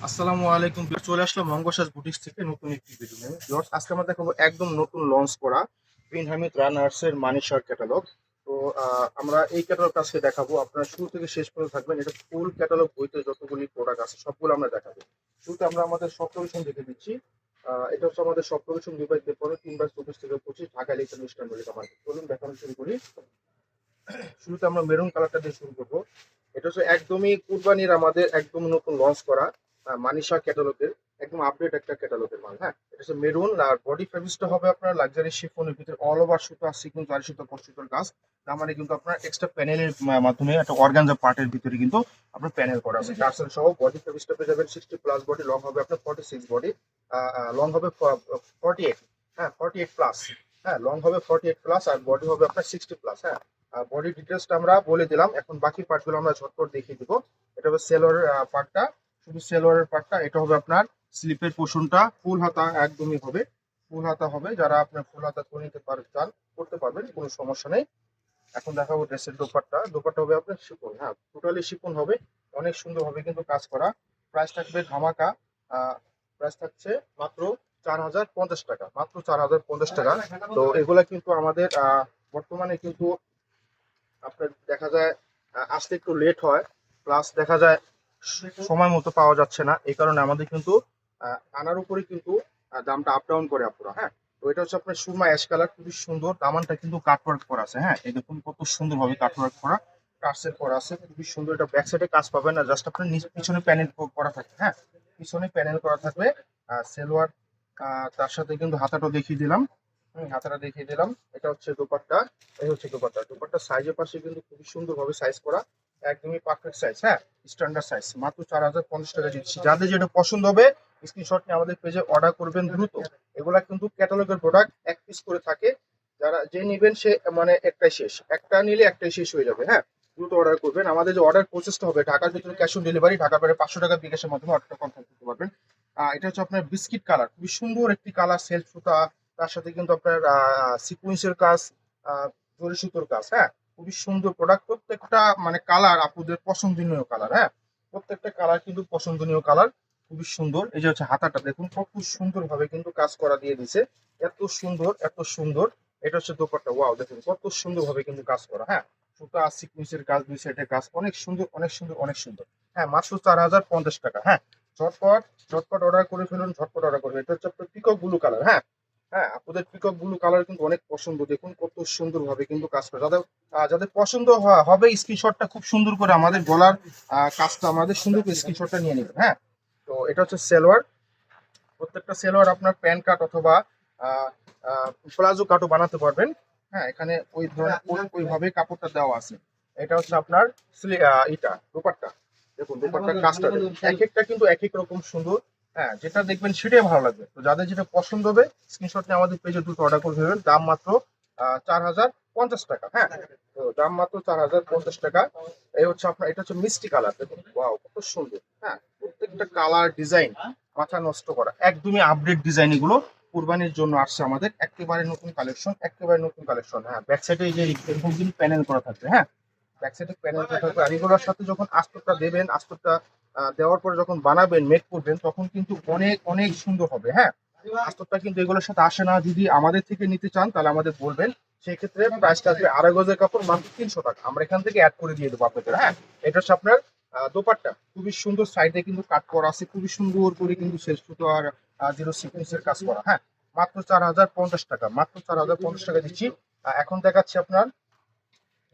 আসসালামু আলাইকুম। চলে আসলাম মঙ্গসাজ বুটিক্স থেকে নতুন একটি ভিডিও নিয়ে। ভিউয়ার্স, আজকে আমরা দেখাবো একদম নতুন লঞ্চ করা বিন হামিদ রানার্স এর মানি শার্ট ক্যাটালগ। তো আমরা এই ক্যাটালগটা আজকে দেখাবো। আপনারা শুরু থেকে শেষ পর্যন্ত থাকবেন। এটা ফুল ক্যাটালগ বইতে যতগুলি প্রোডাক্ট আছে সবগুলো আমরা দেখাবো। শুরুতে আমরা আমাদের সব লোকেশন দেখে দিচ্ছি। এটা হচ্ছে আমাদের সব লোকেশন দুবাই পরে 3/24 থেকে 25 Dhaka electronic stand Mallika market. চলুন দেখানো শুরু করি। শুরুতে আমরা মেরুন কালারটা দিয়ে শুরু করবো। এটা হচ্ছে একদমই কুরবানির আমাদের একদম নতুন লঞ্চ করা মানিশা ক্যাটালগের একদম আপডেট একটা ক্যাটালগের মাল। হ্যাঁ, এটা হচ্ছে মেরুন আর বডি ফেব্রিক্সটা হবে আপনার লাক্সারি শিফনের ভিতরে অল ওভার সুতা সিকুয়েন্স জারি সুতা পট সুতার কাজ। তার মানে কিন্তু আপনার এক্সট্রা প্যানেলের মাধ্যমে একটা অর্গানজা পার্টের ভিতরে কিন্তু আপনার প্যানেল করা আছে টার্সেল সহ। বডি ফেব্রিক্সটা পেয়ে যাবেন 60+ বডি, লং হবে আপনার 46 বডি, লং হবে 48। হ্যাঁ, 48 প্লাস। হ্যাঁ, লং হবে 48 প্লাস আর বডি হবে আপনার 60+। হ্যাঁ, বডি ডিটেলসটা আমরা বলে দিলাম। এখন বাকি পার্টগুলো আমরা ঝটপট দেখিয়ে দিব। এটা হবে সেলোয়ারের পার্টটা, শুধু সেলোয়ারের পার্টটা। এটা হবে আপনার স্লিপের পোর্শনটা ফুল হাতা একদমই হবে, ফুল হাতা হবে। যারা আপনার ফুল হাতা করে নিতে চান করতে পারবেন, কোনো সমস্যা নেই। এখন দেখাবো ড্রেসের দোপাট্টা। দোপাট্টা হবে আপনার শিফন। হ্যাঁ, টোটালি শিফন হবে, অনেক সুন্দর হবে কিন্তু কাজ করা। প্রাইস থাকবে ধামাকা। প্রাইস থাকছে মাত্র 4050 টাকা, মাত্র 4050 টাকা। তো এগুলা কিন্তু আমাদের বর্তমানে কিন্তু আপনার দেখা যায় আসতে একটু লেট হয়, প্লাস দেখা যায় সময় মতো পাওয়া যাচ্ছে না। এই কারণে আমাদের কিন্তু আনার উপরে কিন্তু দামটা আপ ডাউন করে আপুরা। হ্যাঁ, তো এটা হচ্ছে আপনার সুরমা অ্যাশ কালার, খুবই সুন্দর। দামানটা কিন্তু কাটওয়ার্ক করা আছে। হ্যাঁ, এই দেখুন কত সুন্দর ভাবে কাটওয়ার্ক করা, টার্সেল করা আছে, খুবই সুন্দর। এটা ব্যাক সাইডে কাজ পাবেন না, জাস্ট আপনার পিছনে প্যানেল করা থাকবে। হ্যাঁ, পিছনে প্যানেল করা থাকবে। সেলোয়ার তার সাথে কিন্তু হাতাটা দেখিয়ে দিলাম। হাতাটা দেখিয়ে দিলাম। এটা হচ্ছে দোপাট্টা। এই হচ্ছে দোপাট্টা। দোপাট্টা সাইজের পাশে কিন্তু খুবই সুন্দর ভাবে সাইজ করা, একদমই পারফেক্ট সাইজ। হ্যাঁ, স্ট্যান্ডার্ড সাইজ। মাত্র 4050 টাকা দিচ্ছি। যাদের যেটা পছন্দ হবে স্ক্রিনশট নিয়ে আমাদের পেজে অর্ডার করবেন দ্রুত। এগুলা কিন্তু ক্যাটালগের প্রোডাক্ট, এক পিস করে থাকে। যারা যে নেবেন সে মানে একটাই শেষ, একটা নিলে একটাই শেষ হয়ে যাবে। হ্যাঁ, দ্রুত অর্ডার করবেন। আমাদের যে অর্ডার প্রসেসটা হবে, ঢাকার ভিতরে ক্যাশ অন ডেলিভারি, ঢাকার বাইরে 500 টাকা বিকাশের মাধ্যমে অর্ডারটা কনফার্ম করতে পারবেন। এটা হচ্ছে আপনার বিস্কিট কালার, খুবই সুন্দর একটি কালার, সেলফ সুতা, তার সাথে কিন্তু আপনার সিকুয়েন্সের কাজ, জরি সুতোর কাজ। হ্যাঁ, খুবই সুন্দর প্রোডাক্ট। প্রত্যেকটা মানে কালার আপুদের পছন্দনীয় কালার। হ্যাঁ, প্রত্যেকটা কালার কিন্তু পছন্দনীয় কালার, খুবই সুন্দর। এই যে হচ্ছে হাতাটা দেখুন কত সুন্দর ভাবে কিন্তু কাজ করা দিয়ে দিছে, এত সুন্দর এত সুন্দর। এটা হচ্ছে দোপাট্টা, ওয়াও দেখুন কত সুন্দর ভাবে কিন্তু কাজ করা। হ্যাঁ, সুতা সিকুয়েন্সের কাজ, দুই সাইডের কাজ, অনেক সুন্দর অনেক সুন্দর অনেক সুন্দর। হ্যাঁ, মাত্র 4050 টাকা। হ্যাঁ, ঝটপট ঝটপট অর্ডার করে ফেলুন, ঝটপট অর্ডার করবেন। এটা হচ্ছে আপনার পিকক ব্লু কালার। হ্যাঁ, হ্যাঁ, আপনাদের পিকক ব্লু কালার কিন্তু অনেক পছন্দ। দেখুন কত সুন্দর ভাবে কিন্তু কাজ করে। যাদের যাদের পছন্দ হবে স্ক্রিনশটটা খুব সুন্দর করে আমাদের গলার কাজটা আমাদের সুন্দর করে স্ক্রিনশটটা নিয়ে নেবেন। হ্যাঁ, তো এটা হচ্ছে সেলোয়ার। প্রত্যেকটা সেলোয়ার আপনার প্যান কাট অথবা প্লাজো কাটও বানাতে পারবেন। হ্যাঁ, এখানে ওই ধরনের ওইভাবে কাপড়টা দেওয়া আছে। এটা হচ্ছে আপনার এটা দোপাট্টা। দেখুন দোপাট্টার কাজটা দেখুন, এক একটা কিন্তু এক এক রকম সুন্দর। হ্যাঁ, যেটা দেখবেন সেটাই ভালো লাগবে। তো যাদের যেটা পছন্দ হবে স্ক্রিনশট নিয়ে আমাদের পেজে দ্রুত অর্ডার করে ফেলবেন। দাম মাত্র 4050 টাকা। হ্যাঁ, তো দাম মাত্র 4050 টাকা। এই হচ্ছে আপনার, এটা হচ্ছে মিষ্টি কালার। দেখুন ওয়াও কত সুন্দর। হ্যাঁ, প্রত্যেকটা কালার ডিজাইন মাথা নষ্ট করা, একদমই আপডেট ডিজাইন। এগুলো কুরবানির জন্য আসছে আমাদের, একেবারে নতুন কালেকশন, একেবারে নতুন কালেকশন। হ্যাঁ, ব্যাক সাইডে এই যে এরকম কিন্তু প্যানেল করা থাকবে। হ্যাঁ, ব্যাক সাইডে প্যানেল করা থাকবে। আর এগুলোর সাথে যখন আস্তরটা দেবেন, আস্তরটা দেওয়ার পরে যখন বানাবেন মেক করবেন তখন কিন্তু অনেক অনেক সুন্দর হবে। হ্যাঁ, আস্তরটা কিন্তু এগুলোর সাথে আসে না। যদি আমাদের থেকে নিতে চান তাহলে আমাদের বলবেন, সেই ক্ষেত্রে প্রাইসটা আসবে 2.5 গজের কাপড় মাত্র 300 টাকা। আমরা এখান থেকে অ্যাড করে দিয়ে দেবো আপনাদের। হ্যাঁ, এটা হচ্ছে আপনার দোপাট্টা, খুবই সুন্দর। সাইডে কিন্তু কাট করা আছে, খুবই সুন্দর করে কিন্তু শেষ সুতো আর জিরো সিকোয়েন্সের কাজ করা। হ্যাঁ, মাত্র 4050 টাকা, মাত্র 4050 টাকা দিচ্ছি। এখন দেখাচ্ছি আপনার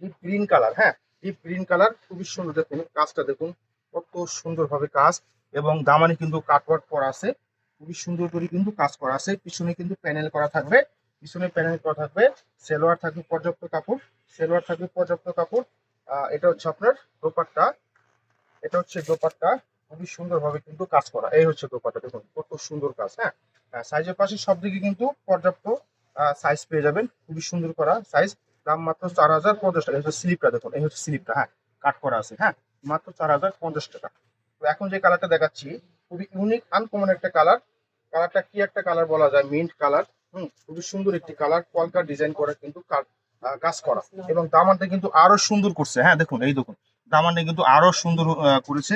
ডিপ গ্রিন কালার। হ্যাঁ, ডিপ গ্রিন কালার, খুবই সুন্দর। দেখুন কাজটা দেখুন কত সুন্দর ভাবে কাজ, এবং দামানে কিন্তু কাটওয়ার্ক করা আছে, খুবই সুন্দর করে কিন্তু কাজ করা আছে। পিছনে কিন্তু প্যানেল করা থাকবে, পিছনে প্যানেল করা থাকবে। সেলোয়ার থাকবে পর্যাপ্ত কাপড়, সেলোয়ার থাকবে পর্যাপ্ত কাপড়। এটা হচ্ছে আপনার দোপাট্টা, এটা হচ্ছে দোপাট্টা, খুবই সুন্দর ভাবে কিন্তু কাজ করা। এই হচ্ছে দোপাট্টা, দেখুন কত সুন্দর কাজ। হ্যাঁ, সাইজের পাশে সব দিকে কিন্তু পর্যাপ্ত সাইজ পেয়ে যাবেন, খুবই সুন্দর করা সাইজ। দাম মাত্র 4050 টাকা। এই হচ্ছে স্লিপটা দেখুন, এই হচ্ছে স্লিপটা। হ্যাঁ, কাট করা আছে। হ্যাঁ, মাত্র 4050 টাকা। তো এখন যে কালারটা দেখাচ্ছি খুবই ইউনিক আনকমন একটা কালার। কালারটা কি একটা কালার বলা যায়, মিন্ট কালার। খুবই সুন্দর একটি কালার, কলকা ডিজাইন করা কিন্তু কাজ করা, এবং দামানটা কিন্তু আরো সুন্দর করছে। হ্যাঁ, দেখুন এই দেখুন দামানটা কিন্তু আরো সুন্দর করেছে।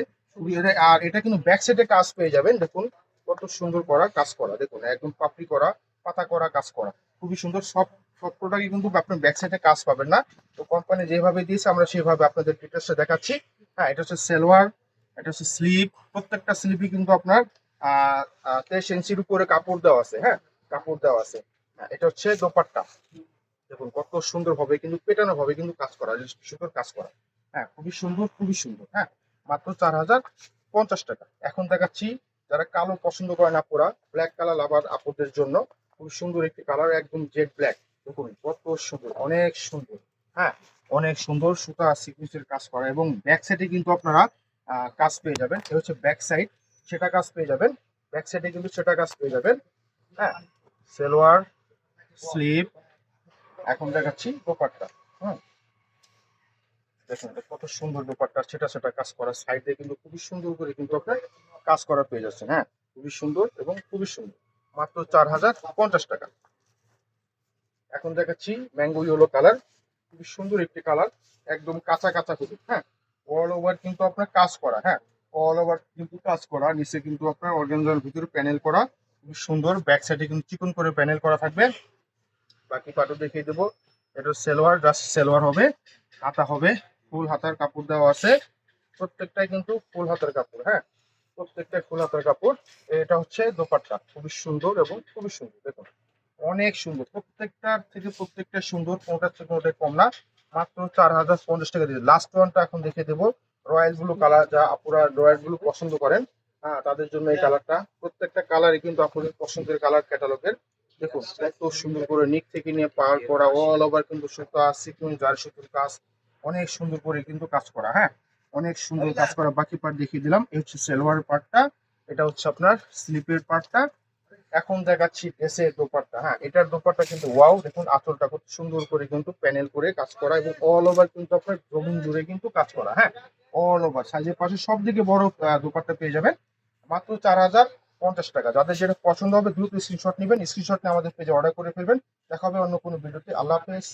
আর এটা কিন্তু ব্যাক সাইডে কাজ পেয়ে যাবেন, দেখুন কত সুন্দর করা কাজ করা, দেখুন একদম পাপড়ি করা, পাতা করা কাজ করা, খুবই সুন্দর। সব প্রোডাক্টই কিন্তু আপনার ব্যাক সাইডে কাজ পাবেন না। তো কোম্পানি যেভাবে দিয়েছে আমরা সেভাবে আপনাদের ডিটেলসটা দেখাচ্ছি। হ্যাঁ, এটা হচ্ছে সেলোয়ার, এটা হচ্ছে স্লিপ, প্রত্যেকটা স্লিপই কিন্তু আপনার 23 ইঞ্চির উপরে কাপড় দেওয়া আছে। হ্যাঁ, কাপড় দেওয়া আছে। হ্যাঁ, এটা হচ্ছে দোপাট্টা, দেখুন কত সুন্দর ভাবে কিন্তু পেটানো ভাবে কিন্তু কাজ করা, সুন্দর কাজ করা। হ্যাঁ, খুবই সুন্দর, খুবই সুন্দর। হ্যাঁ, মাত্র 4050 টাকা। এখন দেখাচ্ছি যারা কালো পছন্দ করে না, পুরা ব্ল্যাক কালার লাভার আপুদের জন্য খুব সুন্দর একটি কালার, একদম জেড ব্ল্যাক, দেখুন কত সুন্দর, অনেক সুন্দর। হ্যাঁ, অনেক সুন্দর সুতা সিকুয়েন্সের কাজ করা, এবং ব্যাক সাইডে কিন্তু আপনারা কাজ পেয়ে যাবেন। এটা হচ্ছে ব্যাক সাইড, সেটা কাজ পেয়ে যাবেন। ব্যাক সাইডে কিন্তু সেটা কাজ পেয়ে যাবেন। হ্যাঁ, সেলোয়ার, স্লিপ। এখন দেখাচ্ছি দোপাট্টা। হুম, দেখুন এটা কত সুন্দর দোপাট্টা, সেটা সেটা কাজ করা, সাইডে কিন্তু খুবই সুন্দর করে কিন্তু আপনার কাজ করা পেয়ে যাচ্ছেন। হ্যাঁ, খুবই সুন্দর এবং খুবই সুন্দর, মাত্র 4050 টাকা। এখন দেখাচ্ছি ম্যাঙ্গো ইয়েলো কালার, খুবই সুন্দর একটি কালার, একদম কাঁচা কাঁচা হলুদ। হ্যাঁ, অল ওভার কিন্তু আপনার কাজ করা। হ্যাঁ, অল ওভার কিন্তু কাজ করা, নিচে কিন্তু আপনার অর্গানজার ভিতরে প্যানেল করা, খুবই সুন্দর। ব্যাক সাইডে কিন্তু চিকন করে প্যানেল করা থাকবে। বাকি পাটও দেখিয়ে দেবো। এটা সেলোয়ার, জাস্ট সেলোয়ার হবে, হাতা হবে, ফুল হাতার কাপড় দেওয়া আছে, প্রত্যেকটাই কিন্তু ফুল হাতার কাপড়। হ্যাঁ, প্রত্যেকটাই ফুল হাতার কাপড়। এটা হচ্ছে দোপাট্টা, খুবই সুন্দর এবং খুবই সুন্দর, দেখুন অনেক সুন্দর, প্রত্যেকটার থেকে প্রত্যেকটা সুন্দর, কোনটার থেকে কোনটা কম না। মাত্র 4050 টাকা দিয়ে লাস্ট ওয়ানটা এখন দেখে দেবো, রয়্যাল ব্লু কালার, যা আপুরা রয়্যাল ব্লু পছন্দ করেন, হ্যাঁ তাদের জন্য এই কালারটা। প্রত্যেকটা কালারই কিন্তু আপনাদের পছন্দের কালার ক্যাটালগের। দেখুন কত সুন্দর করে নিক থেকে নিয়ে পার করা, অল ওভার কিন্তু সুতা সিকুয়েন্স জারি সুতোর কাজ, অনেক সুন্দর করে কিন্তু কাজ করা। হ্যাঁ, অনেক সুন্দর কাজ করা। বাকি পার্ট দেখিয়ে দিলাম, এই হচ্ছে সেলোয়ার পার্টটা, এটা হচ্ছে আপনার স্লিপের পার্টটা। এখন দেখাচ্ছি ড্রেসের দোপাট্টা। হ্যাঁ, এটার দোপাট্টা কিন্তু ওয়াও, দেখুন আঁচলটা কত সুন্দর করে কিন্তু প্যানেল করে কাজ করা, এবং অল ওভার কিন্তু আপনার জমিন জুড়ে কিন্তু কাজ করা। হ্যাঁ, অল ওভার সাইজের পাশে সব দিকে বড় দোপাট্টা পেয়ে যাবেন, মাত্র 4050 টাকা। যাদের যেটা পছন্দ হবে দ্রুত স্ক্রিনশট নেবেন, স্ক্রিনশট নিয়ে আমাদের পেজে অর্ডার করে ফেলবেন। দেখা হবে অন্য কোনো ভিডিওতে। আল্লাহ হাফেজ।